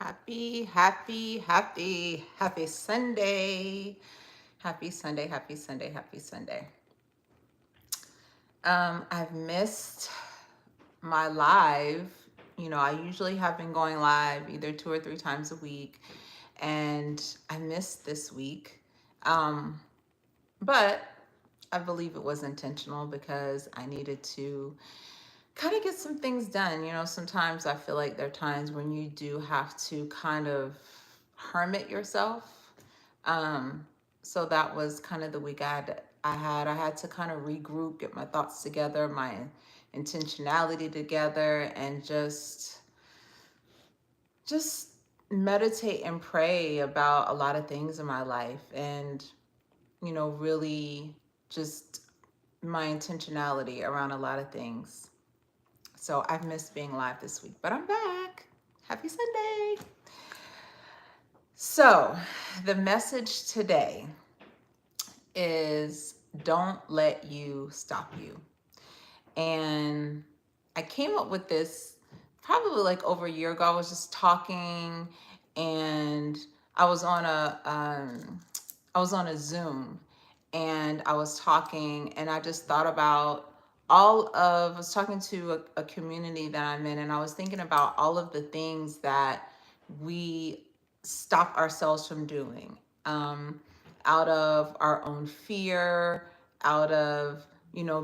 Happy Sunday. Happy Sunday, happy Sunday, happy Sunday. I've missed my live. I usually have been going live either 2 or 3 times a week, and I missed this week. Um, but I believe it was intentional because I needed to kind of get some things done. Sometimes I feel like there are times when you do have to kind of hermit yourself. Um, so that was kind of the week I had to kind of regroup, get my thoughts together, my intentionality together, and just meditate and pray about a lot of things in my life, and really just my intentionality around a lot of things. So I've missed being live this week, but I'm back. Happy Sunday. So the message today is don't let you stop you. And I came up with this probably like over a year ago. I was just talking, and I was on a Zoom, and I was talking, and I just thought about I was talking to a community that I'm in, and I was thinking about all of the things that we stop ourselves from doing, out of our own fear, out of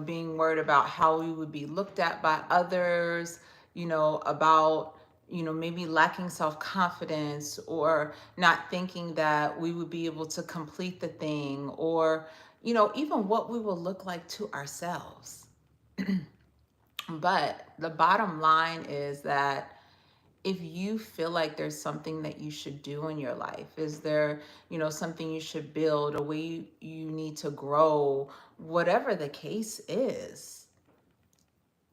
being worried about how we would be looked at by others, about maybe lacking self-confidence, or not thinking that we would be able to complete the thing, or even what we will look like to ourselves. But the bottom line is that if you feel like there's something that you should do in your life, is there something you should build, a way you need to grow, whatever the case is,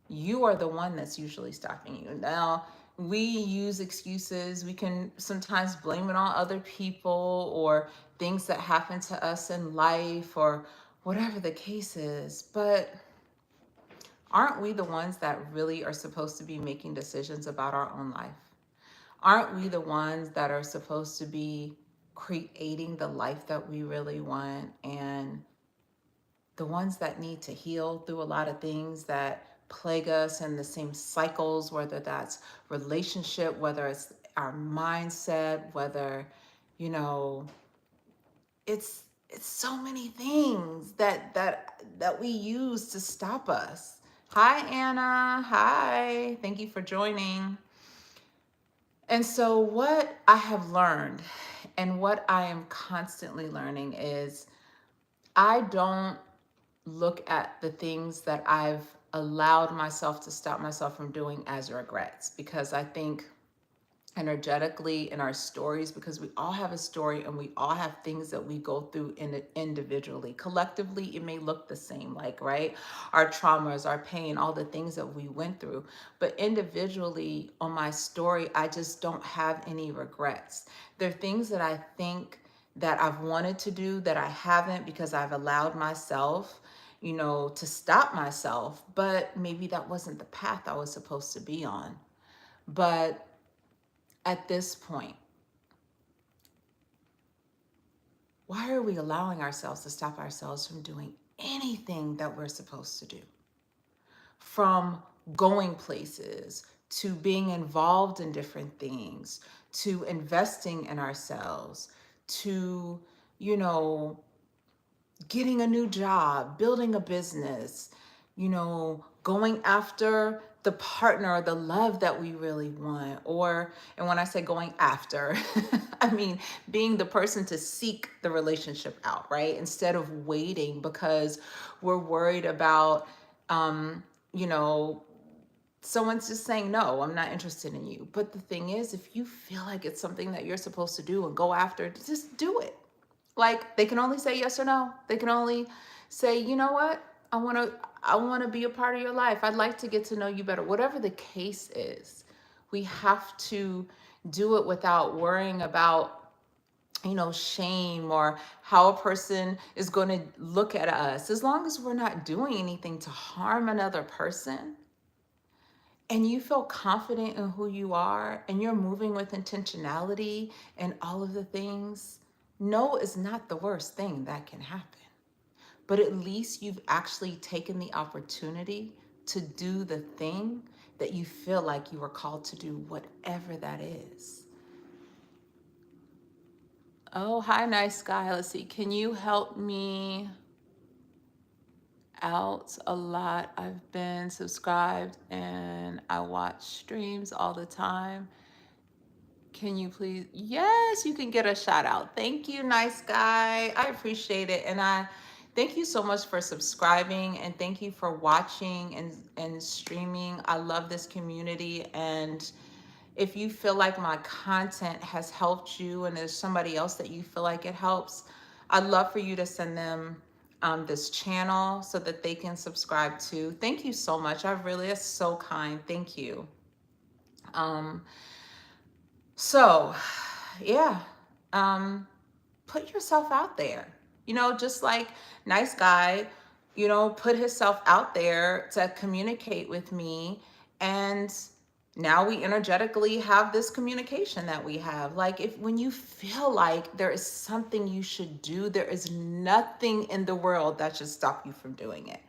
you are the one that's usually stopping you. Now, we use excuses. We can sometimes blame it on other people or things that happen to us in life, or whatever the case is. But aren't we the ones that really are supposed to be making decisions about our own life? Aren't we the ones that are supposed to be creating the life that we really want, and the ones that need to heal through a lot of things that plague us, and the same cycles, whether that's relationship, whether it's our mindset, whether, you know, it's so many things that we use to stop us. Hi, Anna. Hi. Thank you for joining. And so, what I have learned, and what I am constantly learning, is I don't look at the things that I've allowed myself to stop myself from doing as regrets, because I think energetically in our stories, because we all have a story and we all have things that we go through in it individually. Collectively, it may look the same, like, right, our traumas, our pain, all the things that we went through. But individually on my story, I just don't have any regrets. There are things that I think that I've wanted to do that I haven't, because I've allowed myself to stop myself, but maybe that wasn't the path I was supposed to be on. But at this point, why are we allowing ourselves to stop ourselves from doing anything that we're supposed to do? From going places, to being involved in different things, to investing in ourselves, to, you know, getting a new job, building a business, going after the partner or the love that we really want. And when I say going after, I mean being the person to seek the relationship out, right? Instead of waiting because we're worried about, you know, someone's just saying, no, I'm not interested in you. But the thing is, if you feel like it's something that you're supposed to do and go after, just do it. Like, they can only say yes or no. They can only say, you know what? I want to be a part of your life. I'd like to get to know you better. Whatever the case is, we have to do it without worrying about, shame, or how a person is going to look at us. As long as we're not doing anything to harm another person, and you feel confident in who you are and you're moving with intentionality and all of the things, no is not the worst thing that can happen. But at least you've actually taken the opportunity to do the thing that you feel like you were called to do, whatever that is. Oh, hi, nice guy. Let's see. Can you help me out a lot? I've been subscribed and I watch streams all the time. Can you please? Yes, you can get a shout out. Thank you, nice guy. I appreciate it. And I thank you so much for subscribing and thank you for watching and streaming. I love this community. And if you feel like my content has helped you and there's somebody else that you feel like it helps, I'd love for you to send them this channel so that they can subscribe too. Thank you so much. I really, it's so kind. Thank you. Um, so yeah, put yourself out there, just like nice guy, put himself out there to communicate with me. And now we energetically have this communication that we have. Like, if when you feel like there is something you should do, there is nothing in the world that should stop you from doing it.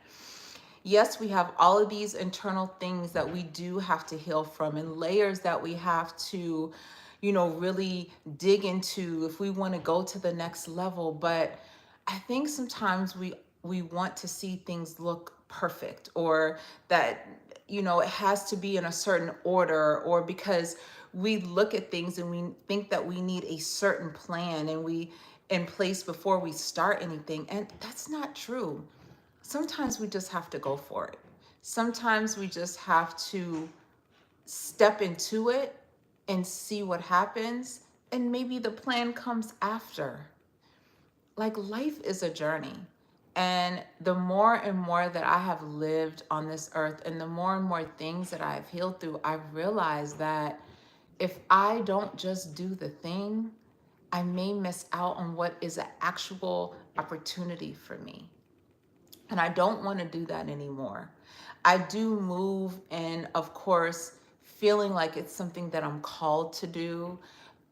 Yes, we have all of these internal things that we do have to heal from and layers that we have to, really dig into if we want to go to the next level. But I think sometimes we want to see things look perfect, or that, it has to be in a certain order, or because we look at things and we think that we need a certain plan and we in place before we start anything. And that's not true. Sometimes we just have to go for it. Sometimes we just have to step into it and see what happens. And maybe the plan comes after. Like, life is a journey. And the more and more that I have lived on this earth and the more and more things that I have healed through, I've realized that if I don't just do the thing, I may miss out on what is an actual opportunity for me. And I don't want to do that anymore. I do move in, of course, feeling like it's something that I'm called to do.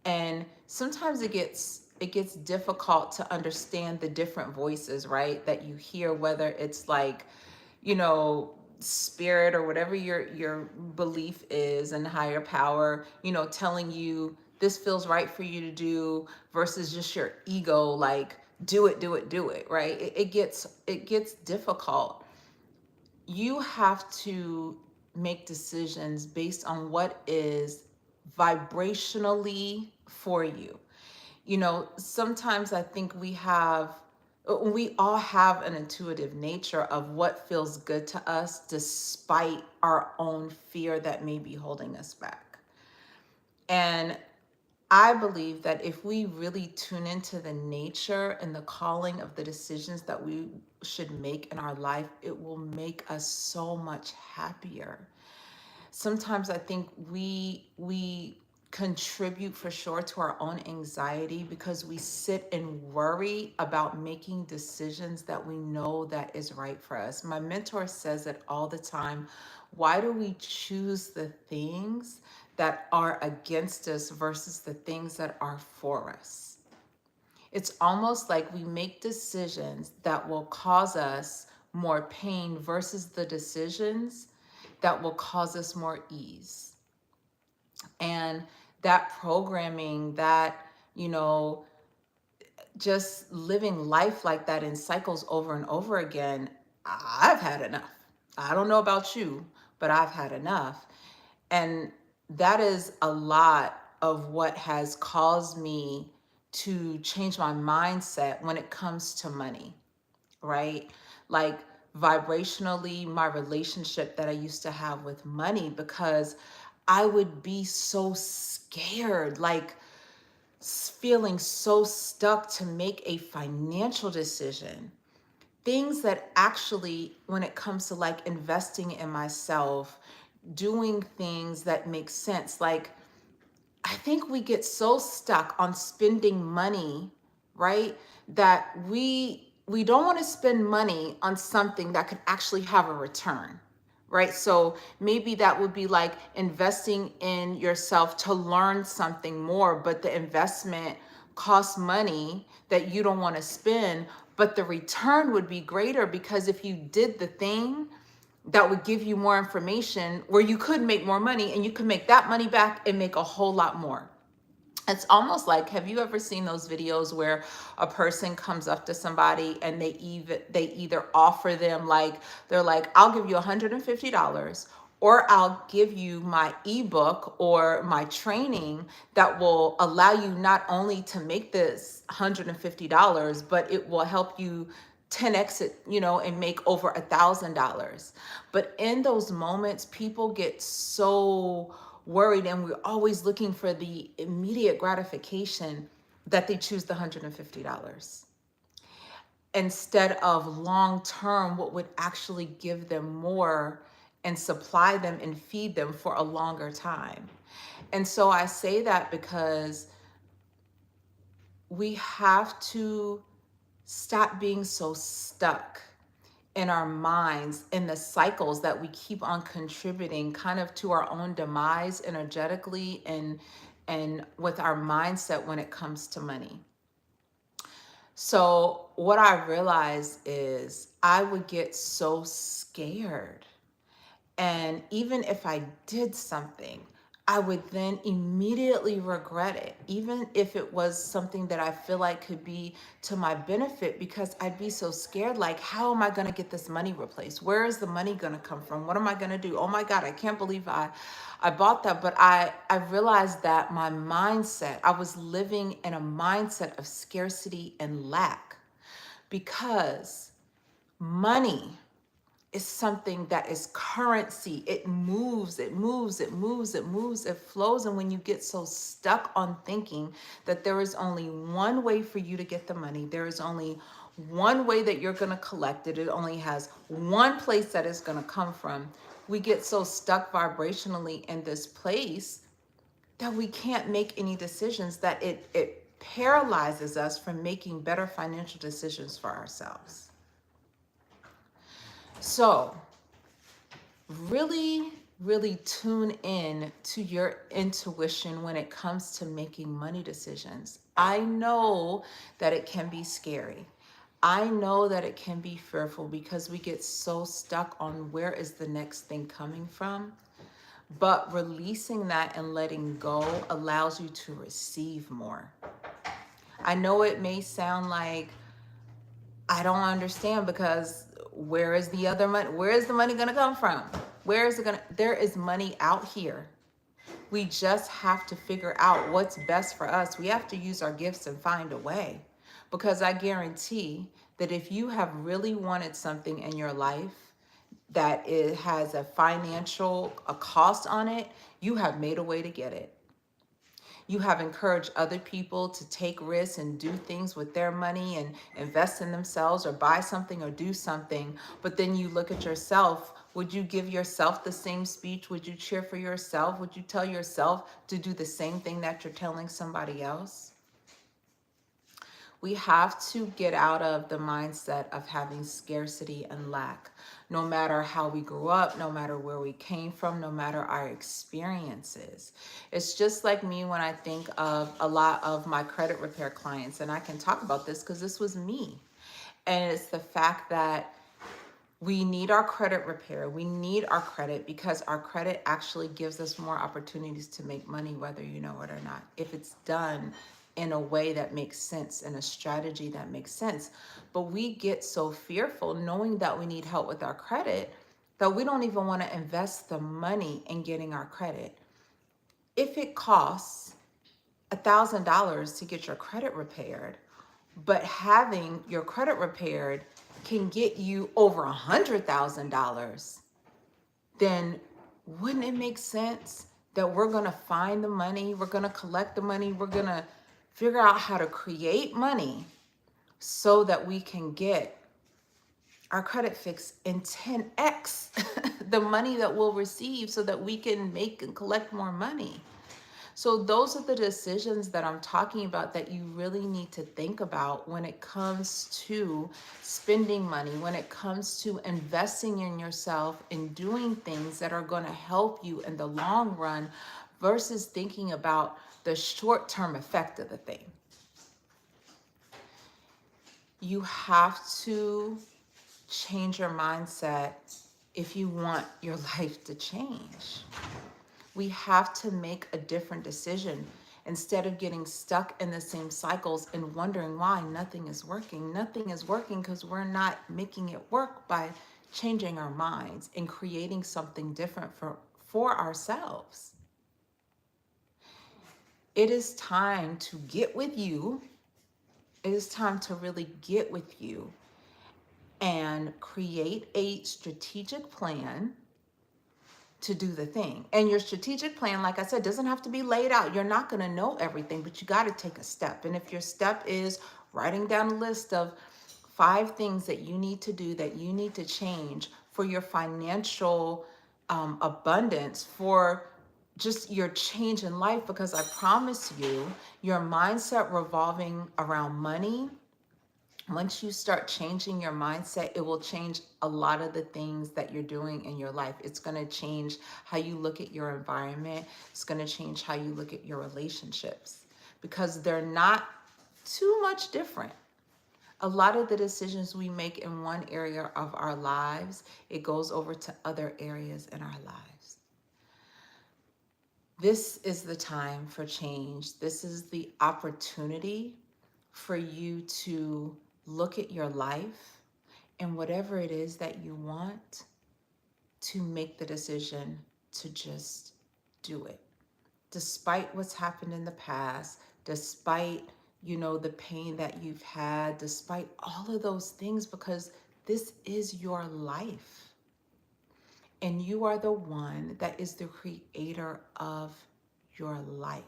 And sometimes it gets difficult to understand the different voices, right? That you hear, whether it's like, spirit or whatever your belief is, and higher power, telling you this feels right for you to do, versus just your ego, like, do it, do it, do it, right? It gets difficult. You have to make decisions based on what is vibrationally for you. Sometimes I think we all have an intuitive nature of what feels good to us, despite our own fear that may be holding us back. And I believe that if we really tune into the nature and the calling of the decisions that we should make in our life, it will make us so much happier. Sometimes I think we contribute for sure to our own anxiety because we sit and worry about making decisions that we know that is right for us. My mentor says it all the time. Why do we choose the things that are against us versus the things that are for us? It's almost like we make decisions that will cause us more pain versus the decisions that will cause us more ease. And that programming, that, just living life like that in cycles over and over again, I've had enough. I don't know about you, but I've had enough. And that is a lot of what has caused me to change my mindset when it comes to money, right? Like, vibrationally, my relationship that I used to have with money, because I would be so scared, like feeling so stuck to make a financial decision. Things that actually, when it comes to like investing in myself, doing things that make sense, like, I think we get so stuck on spending money, right? That we don't want to spend money on something that could actually have a return, right? So maybe that would be like investing in yourself to learn something more, but the investment costs money that you don't want to spend, but the return would be greater because if you did the thing that would give you more information where you could make more money and you could make that money back and make a whole lot more. It's almost like, have you ever seen those videos where a person comes up to somebody and they either offer them, like they're like, I'll give you $150, or I'll give you my ebook or my training that will allow you not only to make this $150, but it will help you 10x it, and make over $1,000. But in those moments, people get so worried and we're always looking for the immediate gratification that they choose the $150 instead of long term what would actually give them more and supply them and feed them for a longer time. And so I say that because we have to stop being so stuck in our minds, in the cycles that we keep on contributing kind of to our own demise energetically and with our mindset when it comes to money. So what I realized is I would get so scared, and even if I did something, I would then immediately regret it, even if it was something that I feel like could be to my benefit, because I'd be so scared. Like, how am I going to get this money replaced? Where is the money going to come from? What am I going to do? Oh my God, I can't believe I bought that. But I realized that my mindset, I was living in a mindset of scarcity and lack, because money is something that is currency. It moves, it moves, it moves, it moves, it flows. And when you get so stuck on thinking that there is only one way for you to get the money, there is only one way that you're going to collect it, it only has one place that it's going to come from, we get so stuck vibrationally in this place that we can't make any decisions, that it paralyzes us from making better financial decisions for ourselves. So really, really tune in to your intuition when it comes to making money decisions. I know that it can be scary. I know that it can be fearful because we get so stuck on where is the next thing coming from. But releasing that and letting go allows you to receive more. I know it may sound like I don't understand, because where is the other money? Where is the money going to come from? Where is it going to? There is money out here. We just have to figure out what's best for us. We have to use our gifts and find a way. Because I guarantee that if you have really wanted something in your life that it has a cost on it, you have made a way to get it. You have encouraged other people to take risks and do things with their money and invest in themselves or buy something or do something. But then you look at yourself. Would you give yourself the same speech? Would you cheer for yourself? Would you tell yourself to do the same thing that you're telling somebody else? We have to get out of the mindset of having scarcity and lack, no matter how we grew up, no matter where we came from, no matter our experiences. It's just like me when I think of a lot of my credit repair clients, and I can talk about this because this was me. And it's the fact that we need our credit repair. We need our credit because our credit actually gives us more opportunities to make money, whether you know it or not, if it's done in a way that makes sense, in a strategy that makes sense. But we get so fearful knowing that we need help with our credit that we don't even want to invest the money in getting our credit. If it costs $1,000 to get your credit repaired, but having your credit repaired can get you over $100,000, then wouldn't it make sense that we're going to find the money, we're going to collect the money, we're going to figure out how to create money so that we can get our credit fixed in 10x the money that we'll receive so that we can make and collect more money. So those are the decisions that I'm talking about that you really need to think about when it comes to spending money, when it comes to investing in yourself and doing things that are going to help you in the long run versus thinking about the short-term effect of the thing. You have to change your mindset if you want your life to change. We have to make a different decision instead of getting stuck in the same cycles and wondering why nothing is working. Nothing is working because we're not making it work by changing our minds and creating something different for ourselves. It is time to get with you. It is time to really get with you and create a strategic plan to do the thing. And your strategic plan, like I said, doesn't have to be laid out. You're not going to know everything, but you got to take a step. And if your step is writing down a list of 5 things that you need to do, that you need to change for your financial abundance, for just your change in life, because I promise you, your mindset revolving around money, once you start changing your mindset, it will change a lot of the things that you're doing in your life. It's going to change how you look at your environment. It's going to change how you look at your relationships, because they're not too much different. A lot of the decisions we make in one area of our lives, it goes over to other areas in our lives. This is the time for change. This is the opportunity for you to look at your life and whatever it is that you want, to make the decision to just do it. Despite what's happened in the past, despite, the pain that you've had, despite all of those things, because this is your life. And you are the one that is the creator of your life.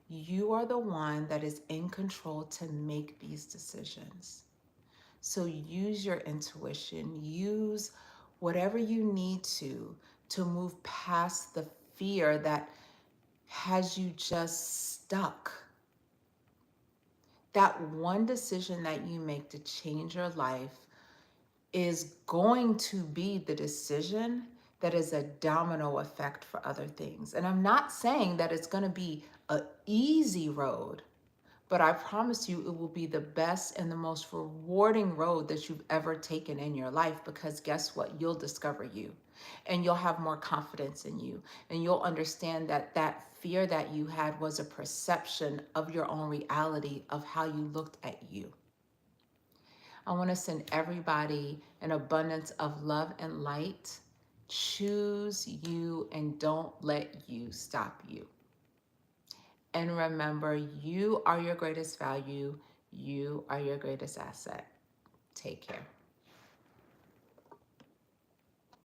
You are the one that is in control to make these decisions. So use your intuition, use whatever you need to move past the fear that has you just stuck. That one decision that you make to change your life is going to be the decision that is a domino effect for other things. And I'm not saying that it's going to be an easy road, but I promise you it will be the best and the most rewarding road that you've ever taken in your life, because guess what? You'll discover you, and you'll have more confidence in you, and you'll understand that that fear that you had was a perception of your own reality, of how you looked at you. I want to send everybody an abundance of love and light. Choose you and don't let you stop you. And remember, you are your greatest value. You are your greatest asset. Take care.